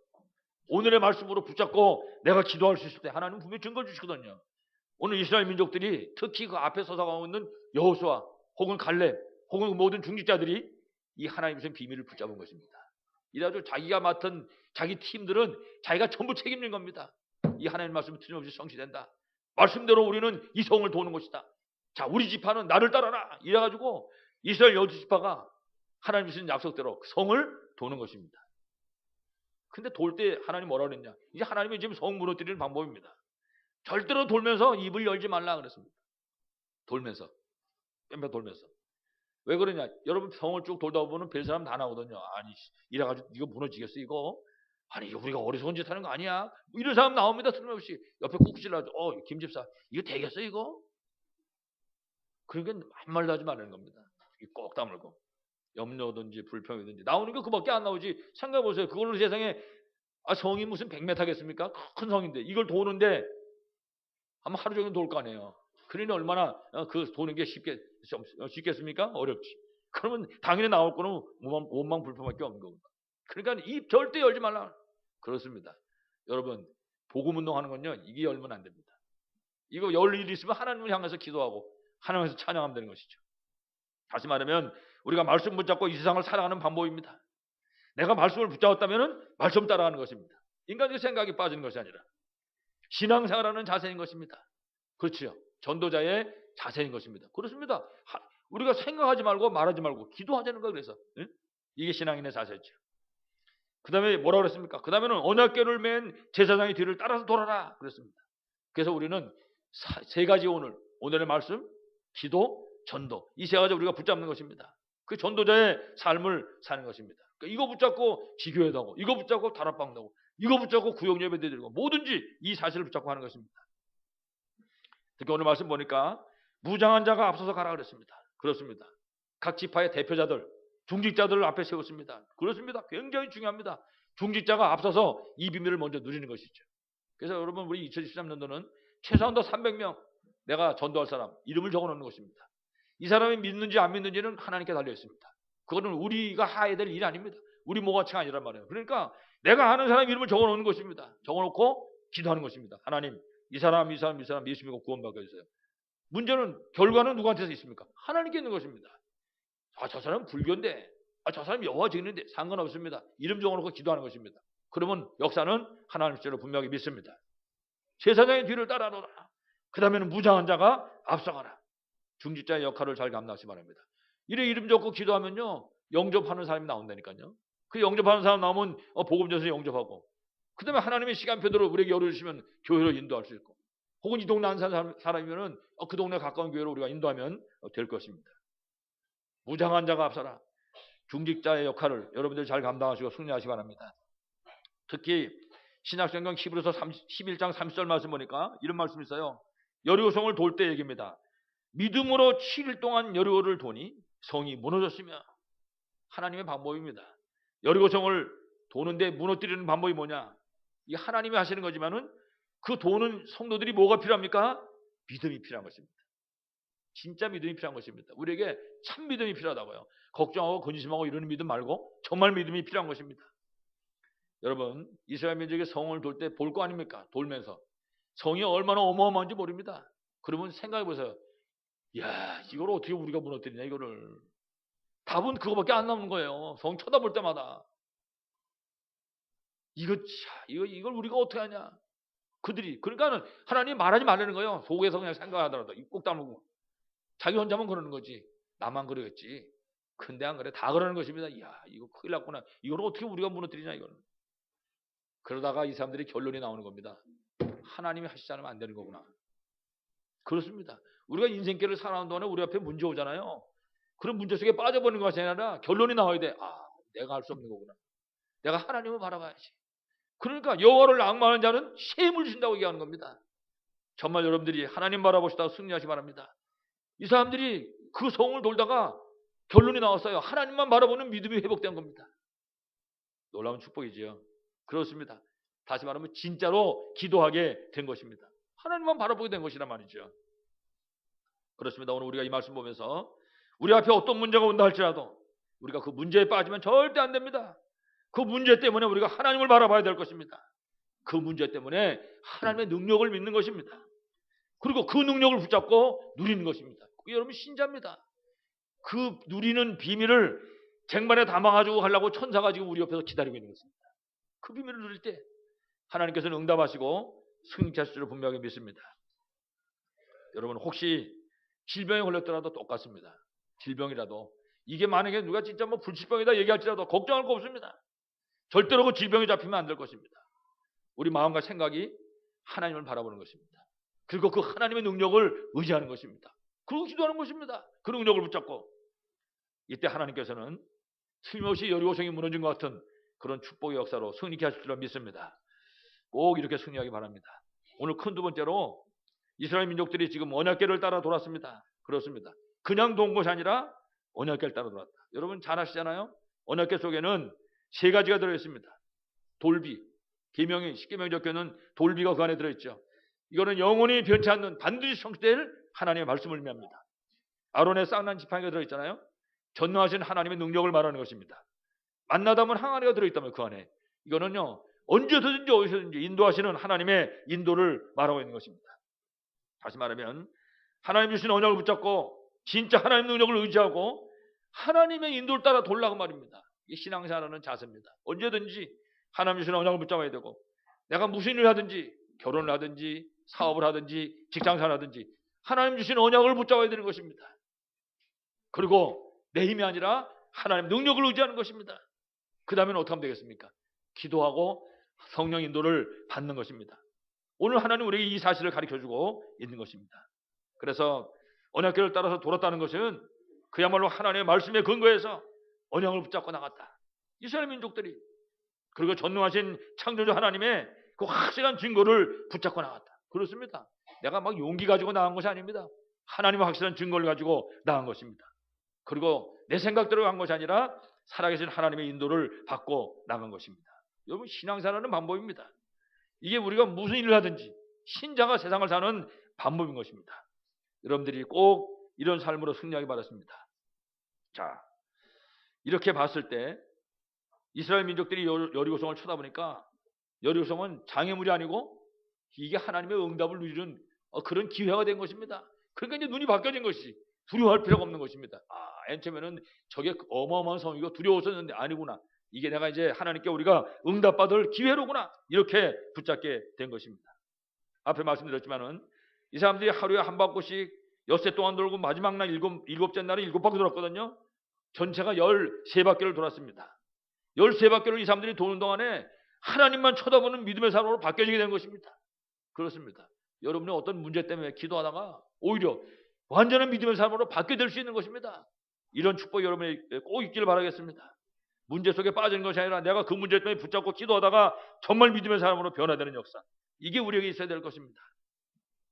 오늘의 말씀으로 붙잡고 내가 기도할 수 있을 때 하나님은 분명히 증거 주시거든요. 오늘 이스라엘 민족들이 특히 그 앞에 서서 가고 있는 여호수아 혹은 갈렙 혹은 모든 중직자들이 이 하나님의 무슨 비밀을 붙잡은 것입니다. 이래가지고 자기가 맡은 자기 팀들은 자기가 전부 책임진 겁니다. 이 하나님의 말씀이 틀림없이 성취된다. 말씀대로 우리는 이 성을 도는 것이다. 자, 우리 지파는 나를 따라라. 이래가지고 이스라엘 12지파가 하나님이 주신 약속대로 성을 도는 것입니다. 근데 돌 때 하나님 뭐라 그랬냐? 이제 하나님이 지금 성 무너뜨리는 방법입니다. 절대로 돌면서 입을 열지 말라 그랬습니다. 돌면서. 뺑뺑 돌면서. 왜 그러냐? 여러분, 성을 쭉 돌다 보면 별 사람 다 나오거든요. 아니, 이래가지고 이거 무너지겠어 이거? 아니, 이거 우리가 어리석은 짓 하는 거 아니야? 이런 사람 나옵니다. 틀림없이. 옆에 꾹 찔러가지고 김 집사 이거 되겠어 이거? 그러니까 한 말도 하지 말라는 겁니다. 꼭 다물고. 염려든지 불평이든지 나오는 게 그밖에 안 나오지. 생각해보세요. 그걸로 세상에 성이 무슨 100m겠습니까? 큰 성인데 이걸 도는데 아마 하루 종일 돌 거 아니에요. 그러니 얼마나 그 도는 게 쉽겠습니까? 어렵지. 그러면 당연히 나올 거는 원망 불평밖에 없는 거고. 그러니까 입 절대 열지 말라. 그렇습니다. 여러분, 복음 운동하는 건요, 이게 열면 안 됩니다. 이거 열 일이 있으면 하나님을 향해서 기도하고 하나님에서 찬양하면 되는 것이죠. 다시 말하면 우리가 말씀 붙잡고 이 세상을 살아가는 방법입니다. 내가 말씀을 붙잡았다면 말씀 따라가는 것입니다. 인간의 생각이 빠지는 것이 아니라 신앙생활하는 자세인 것입니다. 그렇죠. 전도자의 자세인 것입니다. 그렇습니다. 우리가 생각하지 말고 말하지 말고 기도하자는 거예요. 그래서 이게 신앙인의 자세죠. 그 다음에 뭐라고 그랬습니까? 그 다음에는 언약궤를 맨 제사장의 뒤를 따라서 돌아라 그랬습니다. 그래서 우리는 세 가지 오늘의 말씀, 기도, 전도, 이 세 가지 우리가 붙잡는 것입니다. 그 전도자의 삶을 사는 것입니다. 그러니까 이거 붙잡고 지교회도 하고, 이거 붙잡고 다락방도 하고, 이거 붙잡고 구역예배 드리고, 뭐든지 이 사실을 붙잡고 하는 것입니다. 특히 오늘 말씀 보니까 무장한 자가 앞서서 가라 그랬습니다. 그렇습니다. 각 지파의 대표자들, 중직자들을 앞에 세웠습니다. 그렇습니다. 굉장히 중요합니다. 중직자가 앞서서 이 비밀을 먼저 누리는 것이죠. 그래서 여러분 우리 2013년도는 최소한도 300명 내가 전도할 사람 이름을 적어놓는 것입니다. 이 사람이 믿는지 안 믿는지는 하나님께 달려 있습니다. 그거는 우리가 해야 될 일이 아닙니다. 우리 모가치가 아니란 말이에요. 그러니까 내가 아는 사람 이름을 적어놓는 것입니다. 적어놓고 기도하는 것입니다. 하나님 이 사람 예수 믿고 구원받게 해주세요. 문제는 결과는 누구한테서 있습니까? 하나님께 있는 것입니다. 저 사람은 불교인데 저 사람은 여호와 증인인데 상관없습니다. 이름 적어놓고 기도하는 것입니다. 그러면 역사는 하나님 뜻대로 분명히 믿습니다. 제사장의 뒤를 따라오라. 그 다음에는 무장한 자가 앞서가라. 중직자의 역할을 잘 감당하시기 바랍니다. 이래 이름 적고 기도하면요 영접하는 사람이 나온다니까요. 그 영접하는 사람 나오면 복음 전서 영접하고 그 다음에 하나님의 시간표대로 우리에게 열어주시면 교회로 인도할 수 있고 혹은 이 동네 안 사는 사람이면은 그 동네 가까운 교회로 우리가 인도하면 될 것입니다. 무장한 자가 앞서라. 중직자의 역할을 여러분들 잘 감당하시고 승리하시기 바랍니다. 특히 신약성경 히브리서 11장 30절 말씀 보니까 이런 말씀이 있어요. 여리고성을 돌 때 얘기입니다. 믿음으로 7일 동안 여리고를 도니 성이 무너졌으며 하나님의 방법입니다. 여리고성을 도는데 무너뜨리는 방법이 뭐냐? 이게 하나님이 하시는 거지만은 그 도는 성도들이 뭐가 필요합니까? 믿음이 필요한 것입니다. 진짜 믿음이 필요한 것입니다. 우리에게 참 믿음이 필요하다고요. 걱정하고 근심하고 이러는 믿음 말고 정말 믿음이 필요한 것입니다. 여러분 이스라엘 민족이 성을 돌 때 볼 거 아닙니까? 돌면서 성이 얼마나 어마어마한지 모릅니다. 그러면 생각해 보세요. 야 이걸 어떻게 우리가 무너뜨리냐 이거를. 답은 그거밖에 안 나오는 거예요. 성 쳐다볼 때마다 이걸 우리가 어떻게 하냐. 그들이 그러니까는 하나님 말하지 말라는 거예요. 속에서 그냥 생각하더라도 꼭 다물고 자기 혼자만 그러는 거지. 나만 그러겠지. 근데 안 그래. 다 그러는 것입니다. 이야 이거 큰일 났구나. 이걸 어떻게 우리가 무너뜨리냐 이거는. 그러다가 이 사람들이 결론이 나오는 겁니다. 하나님이 하시지 않으면 안 되는 거구나. 그렇습니다. 우리가 인생길을 살아가는 동안에 우리 앞에 문제 오잖아요. 그런 문제 속에 빠져버리는 것이 아니라 결론이 나와야 돼. 내가 할 수 없는 거구나. 내가 하나님을 바라봐야지. 그러니까 여호와를 앙망하는 자는 셈을 주신다고 얘기하는 겁니다. 정말 여러분들이 하나님 바라보시다가 승리하시기 바랍니다. 이 사람들이 그 성을 돌다가 결론이 나왔어요. 하나님만 바라보는 믿음이 회복된 겁니다. 놀라운 축복이지요. 그렇습니다. 다시 말하면 진짜로 기도하게 된 것입니다. 하나님만 바라보게 된 것이란 말이죠. 그렇습니다. 오늘 우리가 이 말씀 보면서 우리 앞에 어떤 문제가 온다 할지라도 우리가 그 문제에 빠지면 절대 안 됩니다. 그 문제 때문에 우리가 하나님을 바라봐야 될 것입니다. 그 문제 때문에 하나님의 능력을 믿는 것입니다. 그리고 그 능력을 붙잡고 누리는 것입니다. 그게 여러분 신자입니다. 그 누리는 비밀을 쟁반에 담아가지고 가려고 천사가 지금 우리 옆에서 기다리고 있는 것입니다. 그 비밀을 누릴 때 하나님께서는 응답하시고 승리하실 줄을 분명히 믿습니다. 여러분 혹시 질병에 걸렸더라도 똑같습니다. 질병이라도 이게 만약에 누가 진짜 불치병이다 얘기할지라도 걱정할 거 없습니다. 절대로 그 질병이 잡히면 안 될 것입니다. 우리 마음과 생각이 하나님을 바라보는 것입니다. 그리고 그 하나님의 능력을 의지하는 것입니다. 그리고 기도하는 것입니다. 그 능력을 붙잡고 이때 하나님께서는 틀림없이 여리고성이 무너진 것 같은 그런 축복의 역사로 승리케 하실 줄 믿습니다. 꼭 이렇게 승리하기 바랍니다. 오늘 큰 두 번째로 이스라엘 민족들이 지금 언약궤를 따라 돌았습니다. 그렇습니다. 그냥 돈 것이 아니라 언약궤를 따라 돌았다. 여러분 잘 아시잖아요. 언약궤 속에는 세 가지가 들어있습니다. 돌비, 계명이 10계명 적혀있는 돌비가 그 안에 들어있죠. 이거는 영원히 변치 않는 반드시 성취될 하나님의 말씀을 의미합니다. 아론의 쌍난 지팡이가 들어있잖아요. 전능하신 하나님의 능력을 말하는 것입니다. 만나다면 항아리가 들어있다면 그 안에 이거는요 언제든지 어디서든지 인도하시는 하나님의 인도를 말하고 있는 것입니다. 다시 말하면 하나님 주신 언약을 붙잡고 진짜 하나님 능력을 의지하고 하나님의 인도를 따라 돌라고 말입니다. 이게 신앙생활하는 자세입니다. 언제든지 하나님 주신 언약을 붙잡아야 되고 내가 무슨 일을 하든지 결혼을 하든지 사업을 하든지 직장생활을 하든지 하나님 주신 언약을 붙잡아야 되는 것입니다. 그리고 내 힘이 아니라 하나님 능력을 의지하는 것입니다. 그 다음에는 어떻게 하면 되겠습니까? 기도하고 성령 인도를 받는 것입니다. 오늘 하나님 우리에게 이 사실을 가르쳐주고 있는 것입니다. 그래서 언약궤를 따라서 돌았다는 것은 그야말로 하나님의 말씀에 근거해서 언약을 붙잡고 나갔다. 이스라엘 민족들이 그리고 전능하신 창조주 하나님의 그 확실한 증거를 붙잡고 나갔다. 그렇습니다. 내가 막 용기 가지고 나간 것이 아닙니다. 하나님의 확실한 증거를 가지고 나간 것입니다. 그리고 내 생각대로 간 것이 아니라 살아계신 하나님의 인도를 받고 나간 것입니다. 여러분 신앙생활하는 방법입니다. 이게 우리가 무슨 일을 하든지 신자가 세상을 사는 방법인 것입니다. 여러분들이 꼭 이런 삶으로 승리하기 바랍니다. 자, 이렇게 봤을 때 이스라엘 민족들이 여리고성을 쳐다보니까 여리고성은 장애물이 아니고 이게 하나님의 응답을 누리는 그런 기회가 된 것입니다. 그러니까 이제 눈이 바뀌어진 것이 두려워할 필요가 없는 것입니다. 맨 처음에는 저게 어마어마한 성이고 두려웠었는데 아니구나. 이게 내가 이제 하나님께 우리가 응답받을 기회로구나. 이렇게 붙잡게 된 것입니다. 앞에 말씀드렸지만은 이 사람들이 하루에 한 바퀴씩 엿새 동안 돌고 마지막 날 일곱째 날에 7바퀴 돌았거든요. 전체가 13바퀴를 돌았습니다. 13바퀴를 이 사람들이 도는 동안에 하나님만 쳐다보는 믿음의 사람으로 바뀌어지게 된 것입니다. 그렇습니다. 여러분이 어떤 문제 때문에 기도하다가 오히려 완전한 믿음의 사람으로 바뀌게 될 수 있는 것입니다. 이런 축복 여러분이 꼭 있기를 바라겠습니다. 문제 속에 빠지는 것이 아니라 내가 그 문제 때문에 붙잡고 기도하다가 정말 믿음의 사람으로 변화되는 역사. 이게 우리에게 있어야 될 것입니다.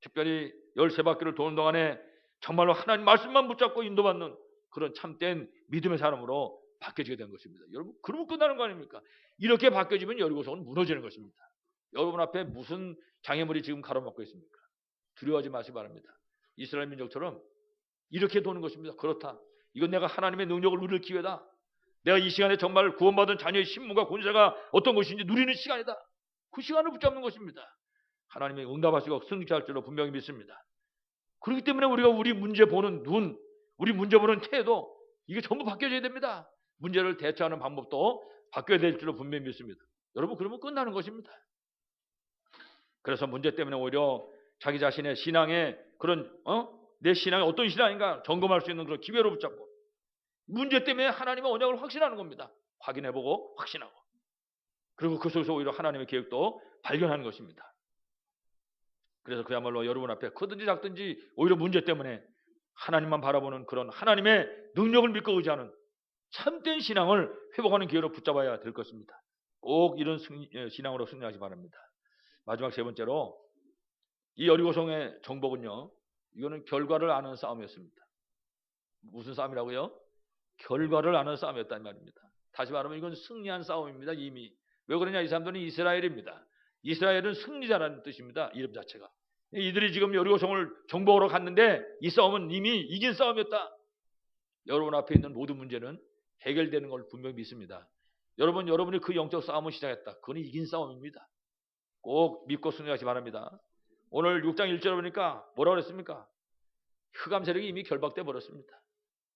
특별히 13바퀴를 도는 동안에 정말로 하나님 말씀만 붙잡고 인도받는 그런 참된 믿음의 사람으로 바뀌어지게 된 것입니다. 여러분, 그러면 끝나는 거 아닙니까? 이렇게 바뀌어지면 여리고성은 무너지는 것입니다. 여러분 앞에 무슨 장애물이 지금 가로막고 있습니까? 두려워하지 마시기 바랍니다. 이스라엘 민족처럼 이렇게 도는 것입니다. 그렇다. 이건 내가 하나님의 능력을 누릴 기회다. 내가 이 시간에 정말 구원받은 자녀의 신분과 권세가 어떤 것인지 누리는 시간이다. 그 시간을 붙잡는 것입니다. 하나님의 응답하시고 승리케 할 줄로 분명히 믿습니다. 그렇기 때문에 우리가 우리 문제 보는 눈, 우리 문제 보는 태도, 이게 전부 바뀌어져야 됩니다. 문제를 대처하는 방법도 바뀌어야 될 줄로 분명히 믿습니다. 여러분, 그러면 끝나는 것입니다. 그래서 문제 때문에 오히려 자기 자신의 신앙의 그런 내 신앙이 어떤 신앙인가 점검할 수 있는 그런 기회로 붙잡고 문제 때문에 하나님의 언약을 확신하는 겁니다. 확인해보고 확신하고 그리고 그 속에서 오히려 하나님의 계획도 발견하는 것입니다. 그래서 그야말로 여러분 앞에 크든지 작든지 오히려 문제 때문에 하나님만 바라보는 그런 하나님의 능력을 믿고 의지하는 참된 신앙을 회복하는 기회로 붙잡아야 될 것입니다. 꼭 이런 신앙으로 승리하시 바랍니다. 마지막 세 번째로 이 여리고성의 정복은요, 이거는 결과를 아는 싸움이었습니다. 무슨 싸움이라고요? 결과를 아는 싸움이었단 말입니다. 다시 말하면 이건 승리한 싸움입니다. 이미. 왜 그러냐? 이 사람들은 이스라엘입니다. 이스라엘은 승리자라는 뜻입니다. 이름 자체가. 이들이 지금 여리고성을 정복하러 갔는데 이 싸움은 이미 이긴 싸움이었다. 여러분 앞에 있는 모든 문제는 해결되는 걸 분명히 믿습니다. 여러분이 그 영적 싸움을 시작했다. 그건 이긴 싸움입니다. 꼭 믿고 승리하시 바랍니다. 오늘 6장 1절에 보니까 뭐라고 그랬습니까? 흑암 세력이 이미 결박돼 버렸습니다.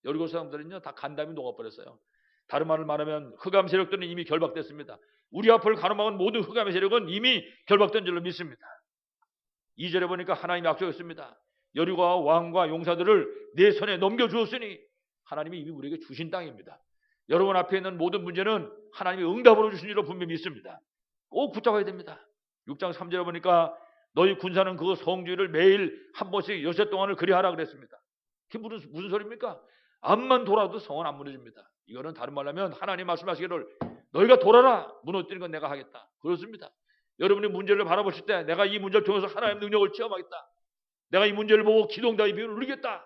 여리고 사람들은요 다 간담이 녹아버렸어요. 다른 말을 말하면 흑암 세력들은 이미 결박됐습니다. 우리 앞을 가로막은 모든 흑암의 세력은 이미 결박된 줄로 믿습니다. 2절에 보니까 하나님이 약속했습니다. 여리고와 왕과 용사들을 내 손에 넘겨주었으니 하나님이 이미 우리에게 주신 땅입니다. 여러분 앞에 있는 모든 문제는 하나님이 응답으로 주신 줄로 분명히 믿습니다. 꼭 붙잡아야 됩니다. 6장 3절에 보니까 너희 군사는 그 성주를 매일 한 번씩 여섯 동안을 그리하라 그랬습니다. 그게 무슨 소리입니까? 앞만 돌아도 성은 안 무너집니다. 이거는 다른 말로 하면 하나님 말씀하시기를 너희가 돌아라. 무너뜨리는 건 내가 하겠다. 그렇습니다. 여러분이 문제를 바라보실 때 내가 이 문제를 통해서 하나님의 능력을 체험하겠다. 내가 이 문제를 보고 기동다의 비유를 누리겠다.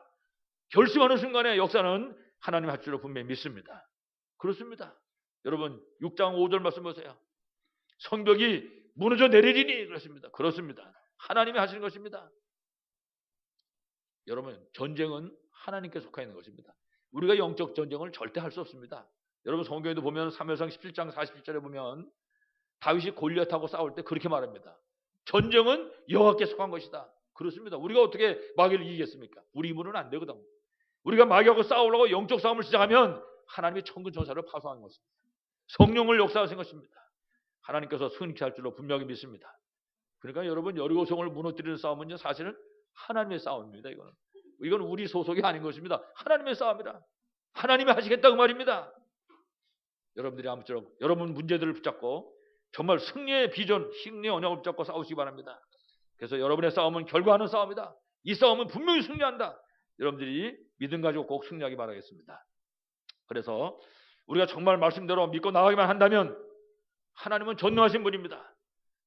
결심하는 순간에 역사는 하나님 할 줄로 분명히 믿습니다. 그렇습니다. 여러분 6장 5절 말씀 보세요. 성벽이 무너져 내리리니 그렇습니다. 그렇습니다. 하나님이 하시는 것입니다. 여러분 전쟁은 하나님께 속해 있는 것입니다. 우리가 영적 전쟁을 절대 할 수 없습니다. 여러분 성경에도 보면 사무엘상 17장 47절에 보면 다윗이 골리앗하고 싸울 때 그렇게 말합니다. 전쟁은 여호와께 속한 것이다. 그렇습니다. 우리가 어떻게 마귀를 이기겠습니까? 우리 힘으로는 안 되거든. 우리가 마귀하고 싸우려고 영적 싸움을 시작하면 하나님이 천군 천사를 파송하는 것입니다. 성령을 역사하신 것입니다. 하나님께서 승리케 할 줄로 분명히 믿습니다. 그러니까 여러분 여리고성을 무너뜨리는 싸움은요 사실은 하나님의 싸움입니다. 이건 우리 소속이 아닌 것입니다. 하나님의 싸움이다. 하나님이 하시겠다 그 말입니다. 여러분들이 아무쪼록 여러분 문제들을 붙잡고 정말 승리의 비전, 승리의 언약을 붙잡고 싸우시기 바랍니다. 그래서 여러분의 싸움은 결과하는 싸움이다. 이 싸움은 분명히 승리한다. 여러분들이 믿음 가지고 꼭 승리하기 바라겠습니다. 그래서 우리가 정말 말씀대로 믿고 나가기만 한다면 하나님은 전능하신 분입니다.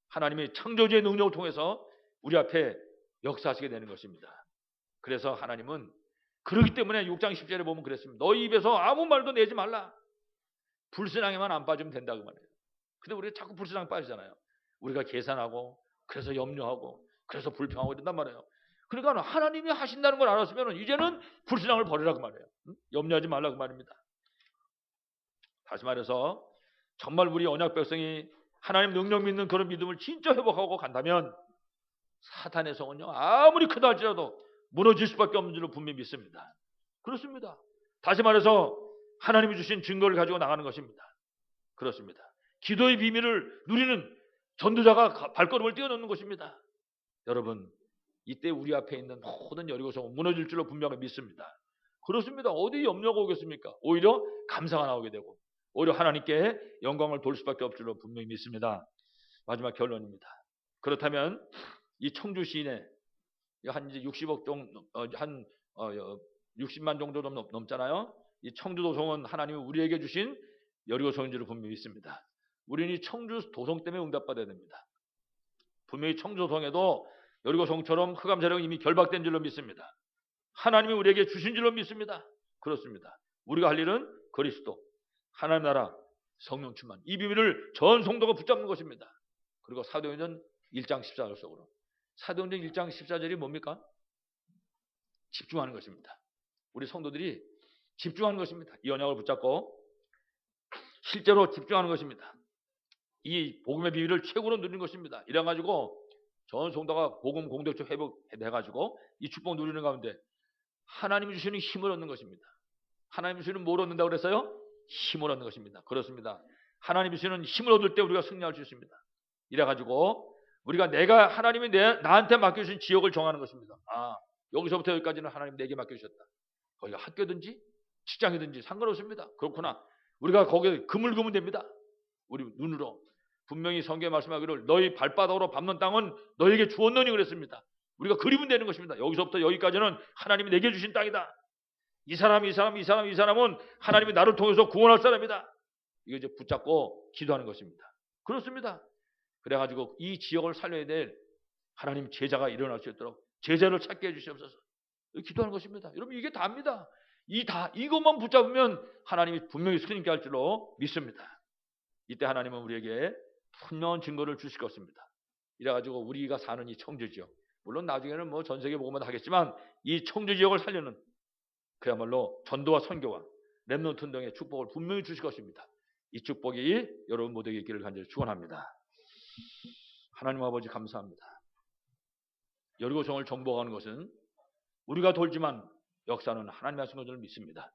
하나님이 창조주의 능력을 통해서 우리 앞에 역사하시게 되는 것입니다. 그래서 하나님은 그렇기 때문에 6장 10절에 보면 그랬습니다. 너희 입에서 아무 말도 내지 말라. 불신앙에만 안 빠지면 된다 그 말이에요. 근데 우리가 자꾸 불신앙 빠지잖아요. 우리가 계산하고 그래서 염려하고 그래서 불평하고 이런단 말이에요. 그러니까 하나님이 하신다는 걸 알았으면 이제는 불신앙을 버리라고 말해요. 염려하지 말라고 말입니다. 다시 말해서 정말 우리 언약 백성이 하나님 능력 믿는 그런 믿음을 진짜 회복하고 간다면 사탄의 성은요 아무리 크다 할지라도 무너질 수밖에 없는 줄로 분명히 믿습니다. 그렇습니다. 다시 말해서 하나님이 주신 증거를 가지고 나가는 것입니다. 그렇습니다. 기도의 비밀을 누리는 전도자가 발걸음을 뛰어넘는 것입니다. 여러분, 이때 우리 앞에 있는 모든 여리고성은 무너질 줄로 분명히 믿습니다. 그렇습니다. 어디 염려가 오겠습니까? 오히려 감사가 나오게 되고 오히려 하나님께 영광을 돌 수밖에 없을 줄로 분명히 믿습니다. 마지막 결론입니다. 그렇다면 이 청주 시인의 한 이제 60억 정도, 한 60만 정도 넘잖아요. 이 청주 도성은 하나님이 우리에게 주신 여리고성인 줄을 분명히 믿습니다. 우리는 이 청주 도성 때문에 응답받아야 됩니다. 분명히 청주 도성에도 여리고성처럼 흑암 세력은 이미 결박된 줄로 믿습니다. 하나님이 우리에게 주신 줄로 믿습니다. 그렇습니다. 우리가 할 일은 그리스도, 하나님 나라, 성령 충만, 이 비밀을 전 성도가 붙잡는 것입니다. 그리고 사도행전 1장 14절 속으로, 사도행전 1장 14절이 뭡니까? 집중하는 것입니다. 우리 성도들이 집중하는 것입니다. 이 언약을 붙잡고 실제로 집중하는 것입니다. 이 복음의 비밀을 최고로 누리는 것입니다. 이래가지고 전 성도가 복음 공동체 회복해가지고 이 축복 누리는 가운데 하나님이 주시는 힘을 얻는 것입니다. 하나님이 주시는 뭘 얻는다고 그랬어요? 힘을 얻는 것입니다. 그렇습니다. 하나님이 주시는 힘을 얻을 때 우리가 승리할 수 있습니다. 이래가지고 우리가 내가 하나님이 나한테 맡겨주신 지역을 정하는 것입니다. 아, 여기서부터 여기까지는 하나님 내게 맡겨주셨다. 거기가 학교든지 직장이든지 상관없습니다. 그렇구나. 우리가 거기에 그물그면 됩니다. 우리 눈으로. 분명히 성경에 말씀하기를 너희 발바닥으로 밟는 땅은 너에게 주었느니 그랬습니다. 우리가 그리면 되는 것입니다. 여기서부터 여기까지는 하나님이 내게 주신 땅이다. 이 사람은 하나님이 나를 통해서 구원할 사람이다. 이거 이제 붙잡고 기도하는 것입니다. 그렇습니다. 그래가지고 이 지역을 살려야 될 하나님 제자가 일어날 수 있도록 제자를 찾게 해주시옵소서. 기도하는 것입니다. 여러분 이게 다입니다. 이것만 붙잡으면 하나님이 분명히 스님께 할 줄로 믿습니다. 이때 하나님은 우리에게 분명한 증거를 주실 것입니다. 이래가지고 우리가 사는 이 청주 지역, 물론 나중에는 뭐 전 세계 복음화도 하겠지만 이 청주 지역을 살려는 그야말로 전도와 선교와 렘넌트 등의 축복을 분명히 주실 것입니다. 이 축복이 여러분 모두에게 있기를 간절히 축원합니다. 하나님 아버지 감사합니다. 여리고성을 정복하는 것은 우리가 돌지만 역사는 하나님의 하신 것을 믿습니다.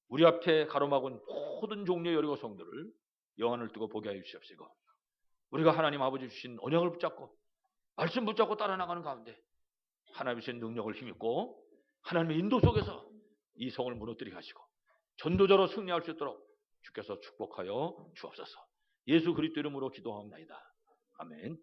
우리 앞에 가로막은 모든 종류의 여리고성들을 영안을 뜨고 보게 하여 주시옵시고 우리가 하나님 아버지 주신 언약을 붙잡고 말씀 붙잡고 따라 나가는 가운데 하나님의 주신 능력을 힘입고 하나님의 인도 속에서 이 성을 무너뜨리게 하시고 전도자로 승리할 수 있도록 주께서 축복하여 주옵소서. 예수 그리스도 이름으로 기도하옵나이다. 아멘.